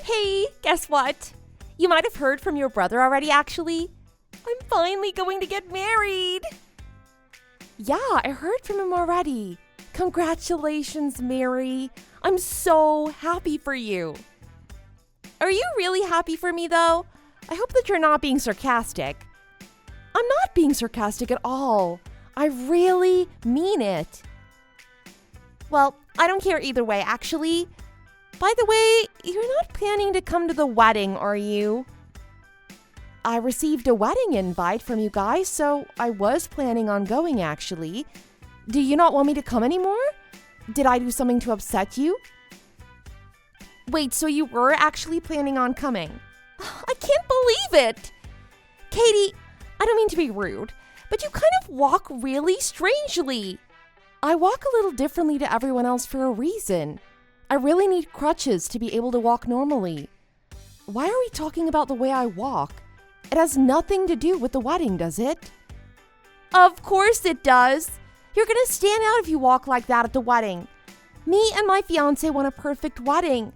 Hey, guess what? You might have heard from your brother already, actually. I'm finally going to get married. Yeah, I heard from him already. Congratulations, Mary. I'm so happy for you. Are you really happy for me, though? I hope that you're not being sarcastic. I'm not being sarcastic at all. I really mean it. Well, I don't care either way, actually. By the way, you're not planning to come to the wedding, are you? I received a wedding invite from you guys, so I was planning on going, actually. Do you not want me to come anymore? Did I do something to upset you? Wait, so you were actually planning on coming? I can't believe it! Katie, I don't mean to be rude, but you kind of walk really strangely. I walk a little differently to everyone else for a reason. I really need crutches to be able to walk normally. Why are we talking about the way I walk? It has nothing to do with the wedding, does it? Of course it does. You're gonna stand out if you walk like that at the wedding. Me and my fiancé want a perfect wedding.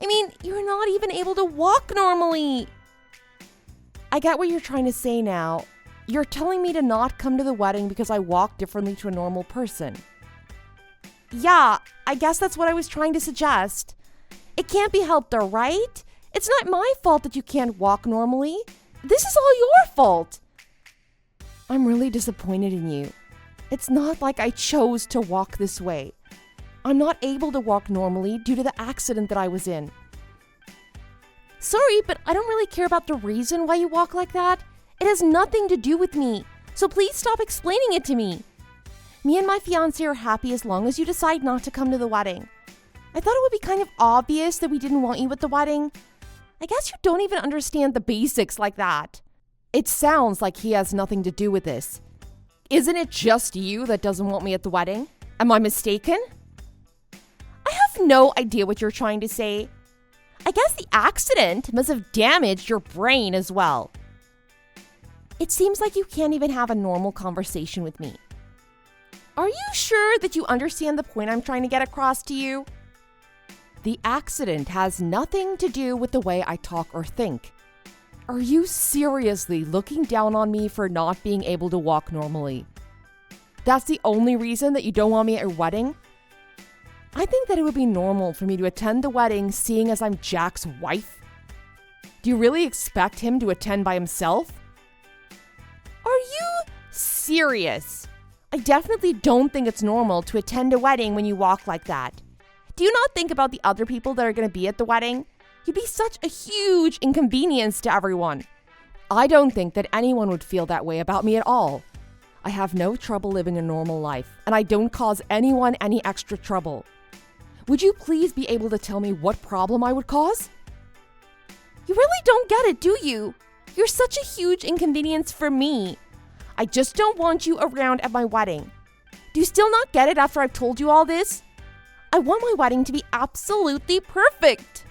I mean, you're not even able to walk normally. I get what you're trying to say now. You're telling me to not come to the wedding because I walk differently to a normal person. Yeah, I guess that's what I was trying to suggest. It can't be helped though, right? It's not my fault that you can't walk normally. This is all your fault. I'm really disappointed in you. It's not like I chose to walk this way. I'm not able to walk normally due to the accident that I was in. Sorry, but I don't really care about the reason why you walk like that. It has nothing to do with me, so please stop explaining it to me. Me and my fiancé are happy as long as you decide not to come to the wedding. I thought it would be kind of obvious that we didn't want you at the wedding. I guess you don't even understand the basics like that. It sounds like he has nothing to do with this. Isn't it just you that doesn't want me at the wedding? Am I mistaken? I have no idea what you're trying to say. I guess the accident must have damaged your brain as well. It seems like you can't even have a normal conversation with me. Are you sure that you understand the point I'm trying to get across to you? The accident has nothing to do with the way I talk or think. Are you seriously looking down on me for not being able to walk normally? That's the only reason that you don't want me at your wedding? I think that it would be normal for me to attend the wedding seeing as I'm Jack's wife. Do you really expect him to attend by himself? Are you serious? I definitely don't think it's normal to attend a wedding when you walk like that. Do you not think about the other people that are going to be at the wedding? You'd be such a huge inconvenience to everyone. I don't think that anyone would feel that way about me at all. I have no trouble living a normal life, and I don't cause anyone any extra trouble. Would you please be able to tell me what problem I would cause? You really don't get it, do you? You're such a huge inconvenience for me. I just don't want you around at my wedding. Do you still not get it after I've told you all this? I want my wedding to be absolutely perfect.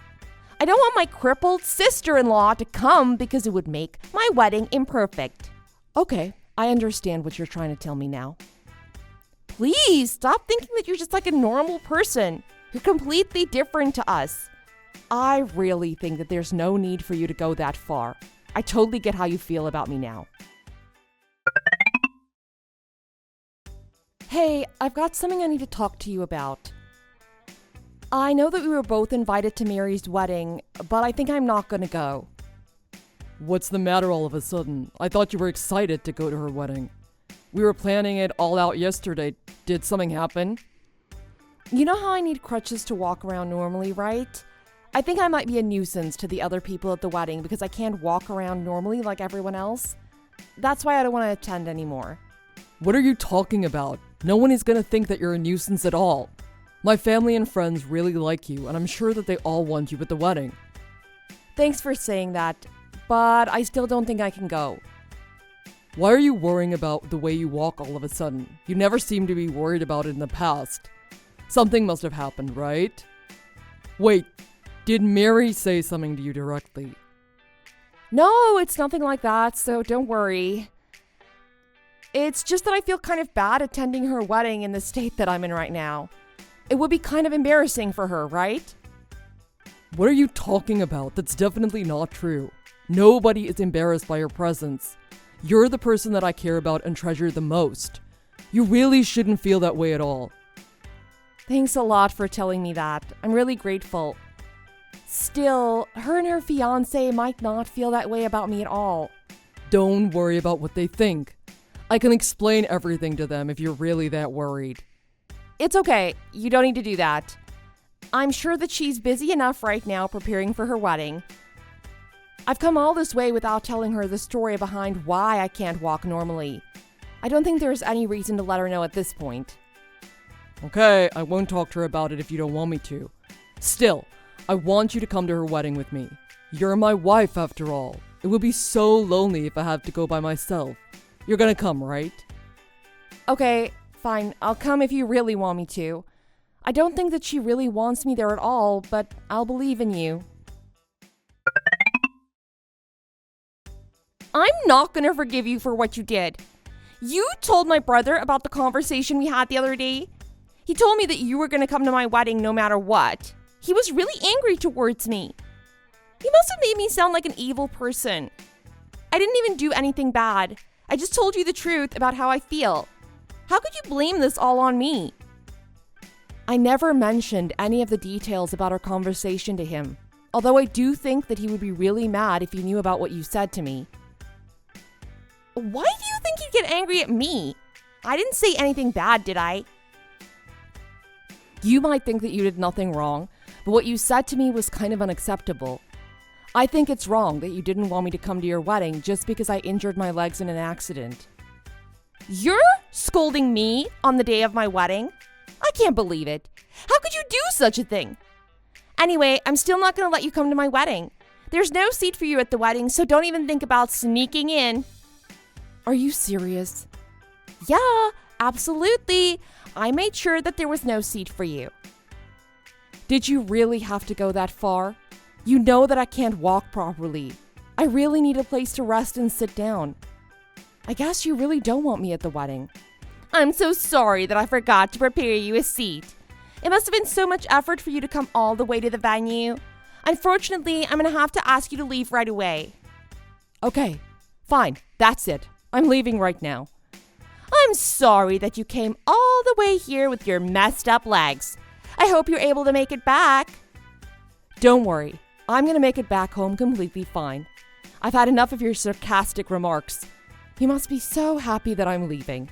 I don't want my crippled sister-in-law to come because it would make my wedding imperfect. Okay, I understand what you're trying to tell me now. Please stop thinking that you're just like a normal person. You're completely different to us. I really think that there's no need for you to go that far. I totally get how you feel about me now. Hey, I've got something I need to talk to you about. I know that we were both invited to Mary's wedding, but I think I'm not gonna go. What's the matter all of a sudden? I thought you were excited to go to her wedding. We were planning it all out yesterday. Did something happen? You know how I need crutches to walk around normally, right? I think I might be a nuisance to the other people at the wedding because I can't walk around normally like everyone else. That's why I don't want to attend anymore. What are you talking about? No one is gonna think that you're a nuisance at all. My family and friends really like you, and I'm sure that they all want you at the wedding. Thanks for saying that, but I still don't think I can go. Why are you worrying about the way you walk all of a sudden? You never seemed to be worried about it in the past. Something must have happened, right? Wait, did Mary say something to you directly? No, it's nothing like that, so don't worry. It's just that I feel kind of bad attending her wedding in the state that I'm in right now. It would be kind of embarrassing for her, right? What are you talking about? That's definitely not true. Nobody is embarrassed by your presence. You're the person that I care about and treasure the most. You really shouldn't feel that way at all. Thanks a lot for telling me that. I'm really grateful. Still, her and her fiancé might not feel that way about me at all. Don't worry about what they think. I can explain everything to them if you're really that worried. It's okay. You don't need to do that. I'm sure that she's busy enough right now preparing for her wedding. I've come all this way without telling her the story behind why I can't walk normally. I don't think there's any reason to let her know at this point. Okay, I won't talk to her about it if you don't want me to. Still, I want you to come to her wedding with me. You're my wife after all. It would be so lonely if I have to go by myself. You're gonna come, right? Okay, fine. I'll come if you really want me to. I don't think that she really wants me there at all, but I'll believe in you. I'm not gonna forgive you for what you did. You told my brother about the conversation we had the other day. He told me that you were gonna come to my wedding no matter what. He was really angry towards me. He must have made me sound like an evil person. I didn't even do anything bad. I just told you the truth about how I feel. How could you blame this all on me? I never mentioned any of the details about our conversation to him, although I do think that he would be really mad if he knew about what you said to me. Why do you think he'd get angry at me? I didn't say anything bad, did I? You might think that you did nothing wrong, but what you said to me was kind of unacceptable. I think it's wrong that you didn't want me to come to your wedding just because I injured my legs in an accident. You're scolding me on the day of my wedding? I can't believe it. How could you do such a thing? Anyway, I'm still not going to let you come to my wedding. There's no seat for you at the wedding, so don't even think about sneaking in. Are you serious? Yeah, absolutely. I made sure that there was no seat for you. Did you really have to go that far? You know that I can't walk properly. I really need a place to rest and sit down. I guess you really don't want me at the wedding. I'm so sorry that I forgot to prepare you a seat. It must have been so much effort for you to come all the way to the venue. Unfortunately, I'm going to have to ask you to leave right away. Okay, fine. That's it. I'm leaving right now. I'm sorry that you came all the way here with your messed up legs. I hope you're able to make it back. Don't worry. I'm going to make it back home completely fine. I've had enough of your sarcastic remarks. You must be so happy that I'm leaving.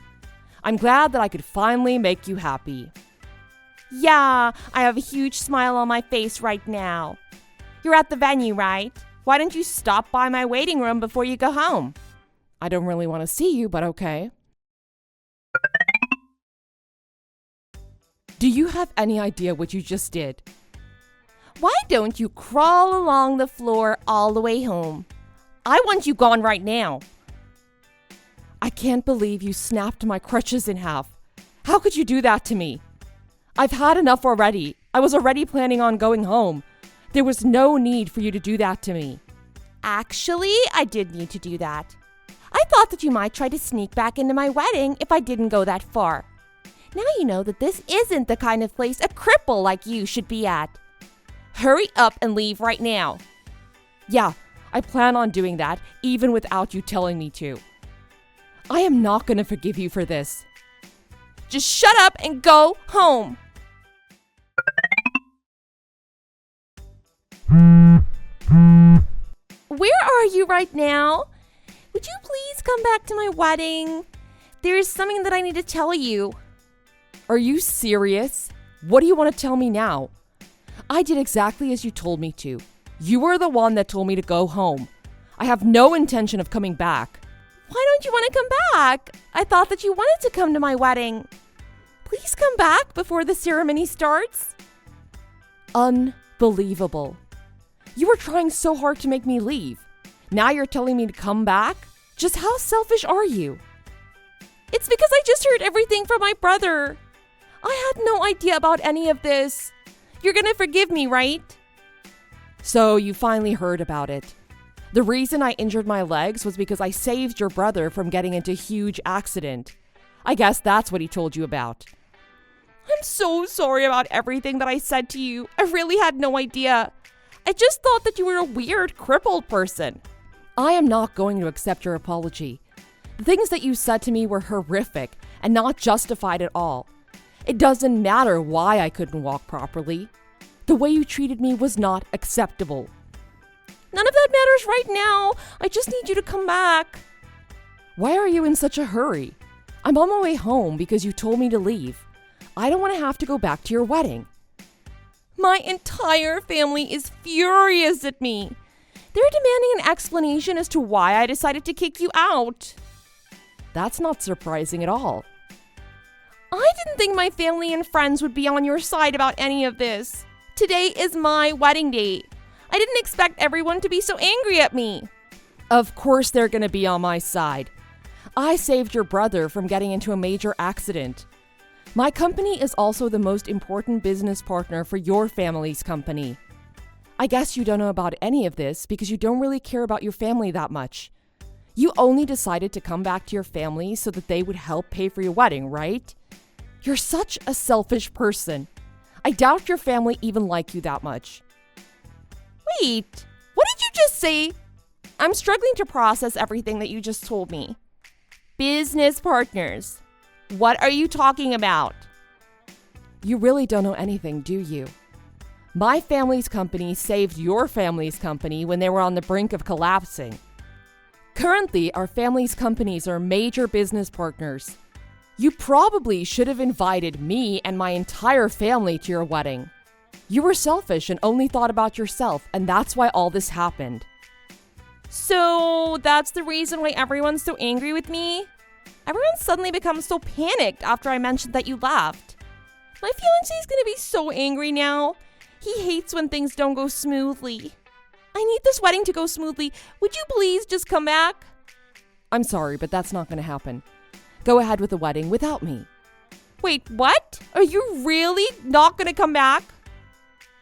I'm glad that I could finally make you happy. Yeah, I have a huge smile on my face right now. You're at the venue, right? Why don't you stop by my waiting room before you go home? I don't really want to see you, but okay. Do you have any idea what you just did? Why don't you crawl along the floor all the way home? I want you gone right now. I can't believe you snapped my crutches in half. How could you do that to me? I've had enough already. I was already planning on going home. There was no need for you to do that to me. Actually, I did need to do that. I thought that you might try to sneak back into my wedding if I didn't go that far. Now you know that this isn't the kind of place a cripple like you should be at. Hurry up and leave right now. Yeah, I plan on doing that even without you telling me to. I am not going to forgive you for this. Just shut up and go home. Where are you right now? Would you please come back to my wedding? There's something that I need to tell you. Are you serious? What do you want to tell me now? I did exactly as you told me to. You were the one that told me to go home. I have no intention of coming back. Why don't you want to come back? I thought that you wanted to come to my wedding. Please come back before the ceremony starts. Unbelievable. You were trying so hard to make me leave. Now you're telling me to come back? Just how selfish are you? It's because I just heard everything from my brother. I had no idea about any of this. You're gonna forgive me, right? So you finally heard about it. The reason I injured my legs was because I saved your brother from getting into a huge accident. I guess that's what he told you about. I'm so sorry about everything that I said to you. I really had no idea. I just thought that you were a weird, crippled person. I am not going to accept your apology. The things that you said to me were horrific and not justified at all. It doesn't matter why I couldn't walk properly. The way you treated me was not acceptable. None of that matters right now. I just need you to come back. Why are you in such a hurry? I'm on my way home because you told me to leave. I don't want to have to go back to your wedding. My entire family is furious at me. They're demanding an explanation as to why I decided to kick you out. That's not surprising at all. I didn't think my family and friends would be on your side about any of this. Today is my wedding day. I didn't expect everyone to be so angry at me. Of course they're going to be on my side. I saved your brother from getting into a major accident. My company is also the most important business partner for your family's company. I guess you don't know about any of this because you don't really care about your family that much. You only decided to come back to your family so that they would help pay for your wedding, right? You're such a selfish person. I doubt your family even like you that much. Wait, what did you just say? I'm struggling to process everything that you just told me. Business partners. What are you talking about? You really don't know anything, do you? My family's company saved your family's company when they were on the brink of collapsing. Currently, our family's companies are major business partners. You probably should have invited me and my entire family to your wedding. You were selfish and only thought about yourself, and that's why all this happened. So that's the reason why everyone's so angry with me? Everyone suddenly becomes so panicked after I mentioned that you left. My fiancé is gonna be so angry now. He hates when things don't go smoothly. I need this wedding to go smoothly. Would you please just come back? I'm sorry, but that's not going to happen. Go ahead with the wedding without me. Wait, what? Are you really not gonna come back?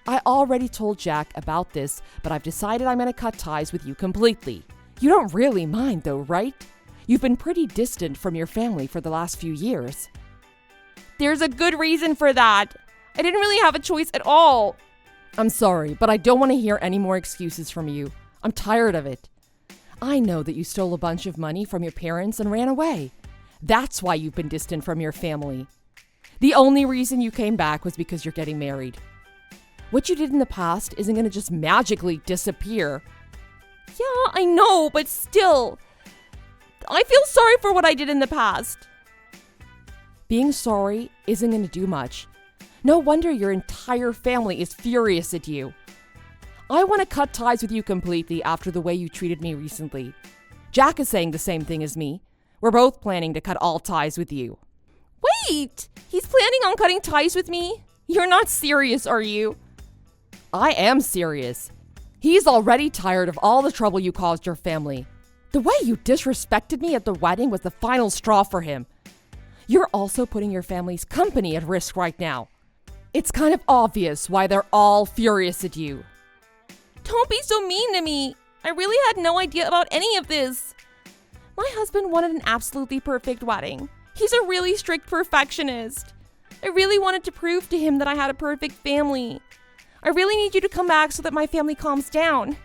I already told Jack about this, but I've decided I'm going to cut ties with you completely. You don't really mind though, right? You've been pretty distant from your family for the last few years. There's a good reason for that. I didn't really have a choice at all. I'm sorry, but I don't want to hear any more excuses from you. I'm tired of it. I know that you stole a bunch of money from your parents and ran away. That's why you've been distant from your family. The only reason you came back was because you're getting married. What you did in the past isn't going to just magically disappear. Yeah, I know, but still. I feel sorry for what I did in the past. Being sorry isn't going to do much. No wonder your entire family is furious at you. I want to cut ties with you completely after the way you treated me recently. Jack is saying the same thing as me. We're both planning to cut all ties with you. Wait! He's planning on cutting ties with me? You're not serious, are you? I am serious. He's already tired of all the trouble you caused your family. The way you disrespected me at the wedding was the final straw for him. You're also putting your family's company at risk right now. It's kind of obvious why they're all furious at you. Don't be so mean to me. I really had no idea about any of this. My husband wanted an absolutely perfect wedding. He's a really strict perfectionist. I really wanted to prove to him that I had a perfect family. I really need you to come back so that my family calms down.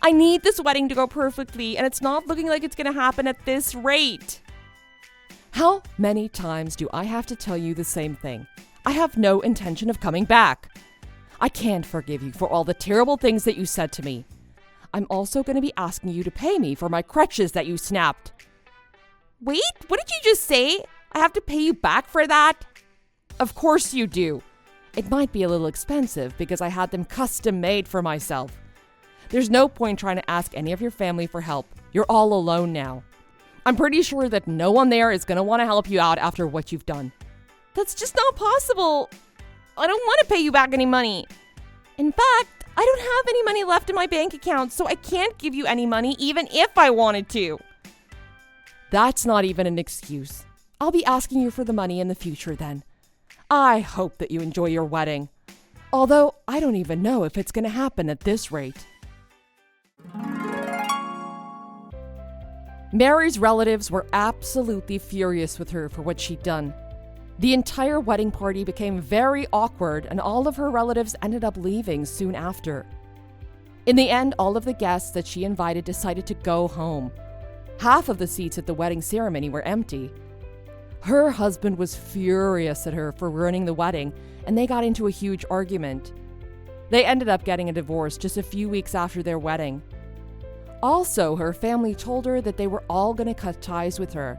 I need this wedding to go perfectly, and it's not looking like it's going to happen at this rate. How many times do I have to tell you the same thing? I have no intention of coming back. I can't forgive you for all the terrible things that you said to me. I'm also going to be asking you to pay me for my crutches that you snapped. Wait, what did you just say? I have to pay you back for that? Of course you do. It might be a little expensive because I had them custom made for myself. There's no point trying to ask any of your family for help. You're all alone now. I'm pretty sure that no one there is going to want to help you out after what you've done. That's just not possible. I don't want to pay you back any money. In fact, I don't have any money left in my bank account, so I can't give you any money even if I wanted to. That's not even an excuse. I'll be asking you for the money in the future then. I hope that you enjoy your wedding. Although I don't even know if it's going to happen at this rate. Mary's relatives were absolutely furious with her for what she'd done. The entire wedding party became very awkward, and all of her relatives ended up leaving soon after. In the end, all of the guests that she invited decided to go home. Half of the seats at the wedding ceremony were empty. Her husband was furious at her for ruining the wedding, and they got into a huge argument. They ended up getting a divorce just a few weeks after their wedding. Also, her family told her that they were all going to cut ties with her.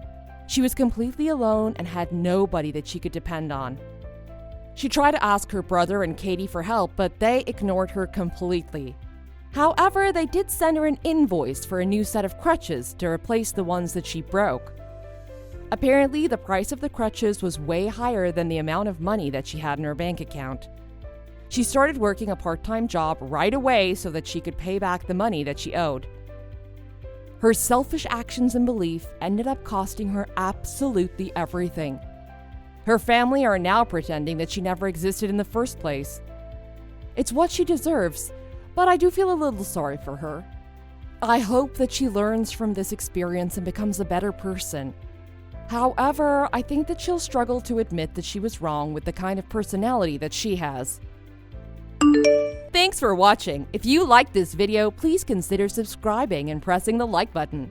She was completely alone and had nobody that she could depend on. She tried to ask her brother and Katie for help, but they ignored her completely. However, they did send her an invoice for a new set of crutches to replace the ones that she broke. Apparently, the price of the crutches was way higher than the amount of money that she had in her bank account. She started working a part-time job right away so that she could pay back the money that she owed. Her selfish actions and belief ended up costing her absolutely everything. Her family are now pretending that she never existed in the first place. It's what she deserves, but I do feel a little sorry for her. I hope that she learns from this experience and becomes a better person. However, I think that she'll struggle to admit that she was wrong with the kind of personality that she has. Thanks for watching. If you liked this video, please consider subscribing and pressing the like button.